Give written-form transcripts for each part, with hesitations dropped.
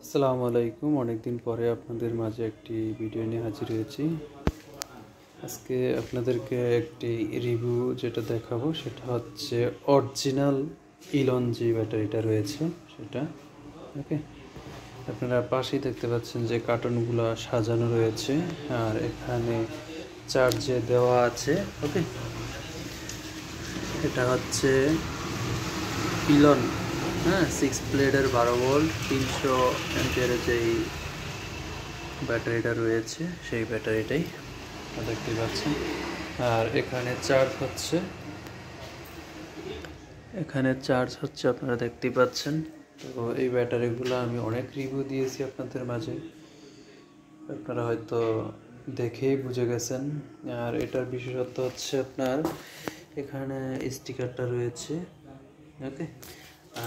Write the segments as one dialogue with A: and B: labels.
A: আসসালামু আলাইকুম। অনেকদিন পরে আপনাদের মাঝে একটি ভিডিও নিয়ে হাজির হয়েছি। আজকে আপনাদেরকে একটি রিভিউ যেটা দেখাবো সেটা হচ্ছে অরিজিনাল ইলন যে ব্যাটারিটা রয়েছে সেটা। ওকে, আপনারা পাশেই দেখতে পাচ্ছেন যে কার্টুনগুলো সাজানো রয়েছে আর এখানে চার্জে দেওয়া আছে। ওকে, এটা হচ্ছে ইলন, হ্যাঁ, 6 প্লেটের 12 ভোল্ট 300 অ্যাম্পিয়ারের যেই ব্যাটারিটা রয়েছে সেই ব্যাটারিটাই দেখতে পাচ্ছেন। আর এখানে চার্জ হচ্ছে আপনারা দেখতেই পাচ্ছেন। তো এই ব্যাটারিগুলো আমি অনেক রিভিউ দিয়েছি আপনাদের মাঝে, আপনারা হয়তো দেখেই বুঝে গেছেন। আর এটার বিশেষত্ব হচ্ছে আপনার এখানে স্টিকারটা রয়েছে। ওকে,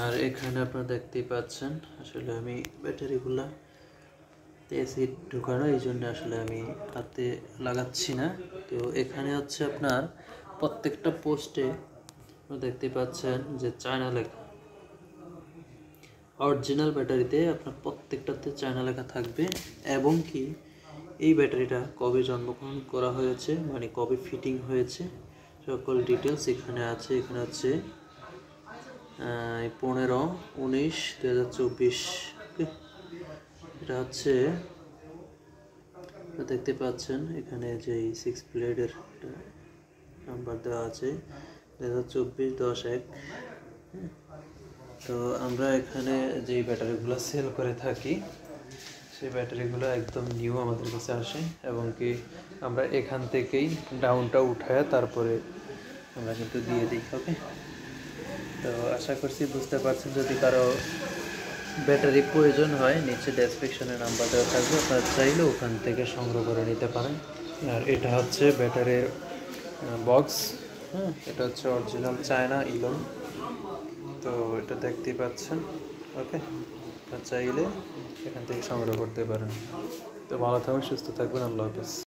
A: আর এখানে আপনারা দেখতেই পাচ্ছেন আসলে আমি ব্যাটারিগুলা এসি ঢুকানো, এই জন্য আসলে আমি হাতে লাগাচ্ছি না। তো এখানে হচ্ছে আপনার প্রত্যেকটা পোস্টে দেখতে পাচ্ছেন যে চায়না লেখা। অরিজিনাল ব্যাটারিতে আপনার প্রত্যেকটাতে চায়না লেখা থাকবে, এবং কি এই ব্যাটারিটা কবে জন্মগ্রহণ করা হয়েছে, মানে কবে ফিটিং হয়েছে, সকল ডিটেলস এখানে আছে। এখানে হচ্ছে 15/19/2024। এটা হচ্ছে দেখতে পাচ্ছেন এখানে যে 6 প্লেটের নাম্বার দেওয়া আছে 2024-10-1। তো আমরা এখানে যে ব্যাটারিগুলো সেল করে থাকি সেই ব্যাটারিগুলো একদম নিউ আমাদের কাছে আসে, এবং কি আমরা এখান থেকেই ডাউনটা উঠায় তারপরে আমরা কিন্তু দিয়ে দিই। ওকে, তো আশা করছি বুঝতে পারছেন। যদি কারো ব্যাটারি প্রয়োজন হয় নিচে ডেসক্রিপশনে নাম্বার দেওয়া থাকবে, আপনারা চাইলে ওখান থেকে সংগ্রহ করে নিতে পারেন। আর এটা হচ্ছে ব্যাটারির বক্স, হ্যাঁ, এটা হচ্ছে অরিজিনাল চায়না ইলন। তো এটা দেখতেই পাচ্ছেন। ওকে, চাইলে এখান থেকে সংগ্রহ করতে পারেন। তো ভালো থাকবেন, সুস্থ থাকবেন, আল্লাহ হাফেজ।